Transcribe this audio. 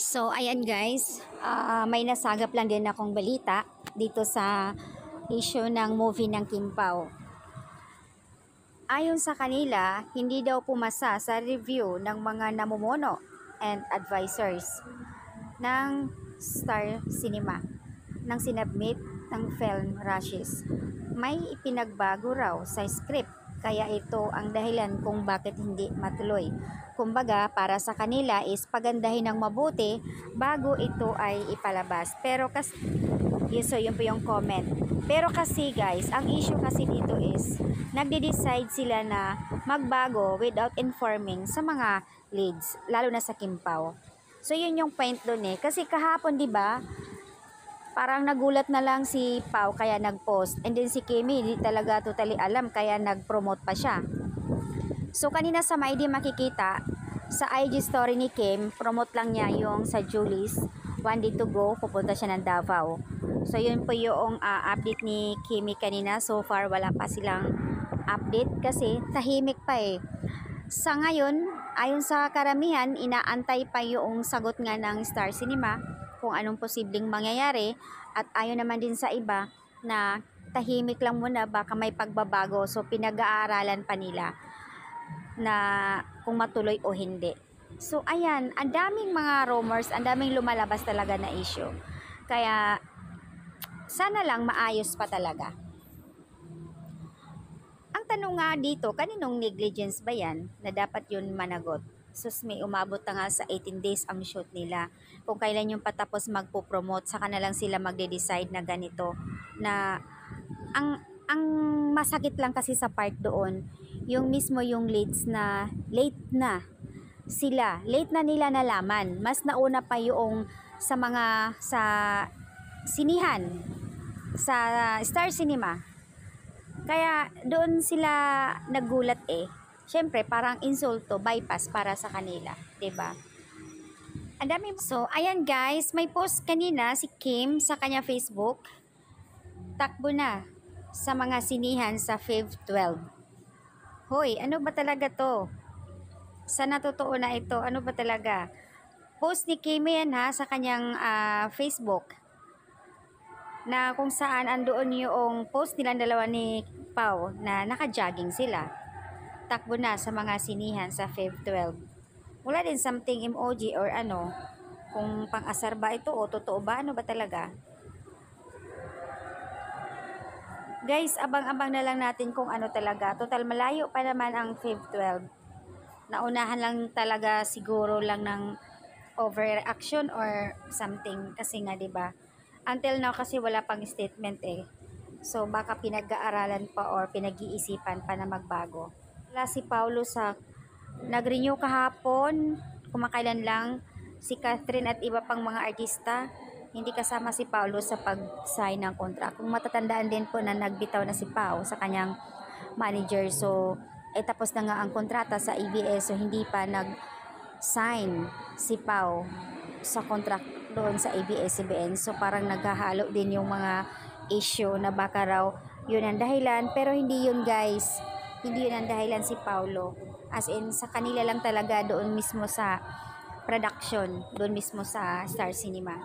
So, ayan guys, may nasagap lang din akong balita dito sa issue ng movie ng Kim Pao. Ayon sa kanila, hindi daw pumasa sa review ng mga namumuno and advisors ng Star Cinema nang sinabmit ng film rushes. May ipinagbago raw sa script kaya ito ang dahilan kung bakit hindi matuloy. Kumbaga, para sa kanila is pagandahin ng mabuti bago ito ay ipalabas. Pero kasi, yun po yung comment. Pero kasi guys, ang issue kasi dito is nagde-decide sila na magbago without informing sa mga leads, lalo na sa Kim Pao. So yun yung point doon kasi kahapon 'di ba? Parang nagulat na lang si Pao kaya nag-post. And then si Kimi, hindi talaga totally alam kaya nag-promote pa siya. So kanina sa may di makikita, sa IG story ni Kim, promote lang niya yung sa Julie's. One day to go, pupunta siya ng Davao. So yun po yung update ni Kimi kanina. So far wala pa silang update kasi tahimik pa Sa ngayon, ayon sa karamihan, inaantay pa yung sagot nga ng Star Cinema kung anong posibleng mangyayari at ayon naman din sa iba na tahimik lang muna baka may pagbabago, so pinag-aaralan pa nila na kung matuloy o hindi. So ayan, ang daming mga rumors, ang daming lumalabas talaga na issue, kaya sana lang maayos pa talaga. Ang tanong nga dito, kaninong negligence ba yan na dapat yun managot? Sus, may umabot na nga sa 18 days ang shoot nila. Kung kailan yung patapos magpo-promote, saka na lang sila magde-decide na ganito. Na ang masakit lang kasi sa part doon, yung mismo yung leads na late na sila. Late na nila nalaman. Mas nauna pa yung sa mga sa sinihan, sa Star Cinema. Kaya doon sila nagulat Siyempre, parang insulto, bypass para sa kanila, 'di ba? Ang dami. So, ayan guys, may post kanina si Kim sa kanya Facebook. Takbo na sa mga sinihan sa Feb 12. Hoy, ano ba talaga 'to? Sana totoo na ito. Ano ba talaga? Post ni Kim yan sa kanyang Facebook. Na kung saan andoon yung post nilang dalawa ni Pao na naka-jogging sila. Takbo na sa mga sinihan sa Feb 12. Wala din something emoji or ano, kung pang-asar ba ito o totoo ba, ano ba talaga. Guys, abang-abang na lang natin kung ano talaga. Total malayo pa naman ang Feb 12. Naunahan lang talaga siguro lang ng overreaction or something kasi nga 'di ba? Until now kasi wala pang statement So baka pinag-aaralan pa or pinag-iisipan pa na magbago. Wala si Paulo sa nag-renew kahapon, kumakailan lang si Catherine at iba pang mga artista. Hindi kasama si Paulo sa pag-sign ng contract. Kung matatandaan din po na nagbitaw na si Pao sa kanyang manager. So tapos na nga ang kontrata sa ABS, so hindi pa nag-sign si Pao sa contract doon sa ABS-CBN. So parang naghahalo din yung mga issue na baka raw yun ang dahilan, pero hindi yun guys. Hindi yun ang dahilan si Paulo. As in, sa kanila lang talaga doon mismo sa production, doon mismo sa Star Cinema.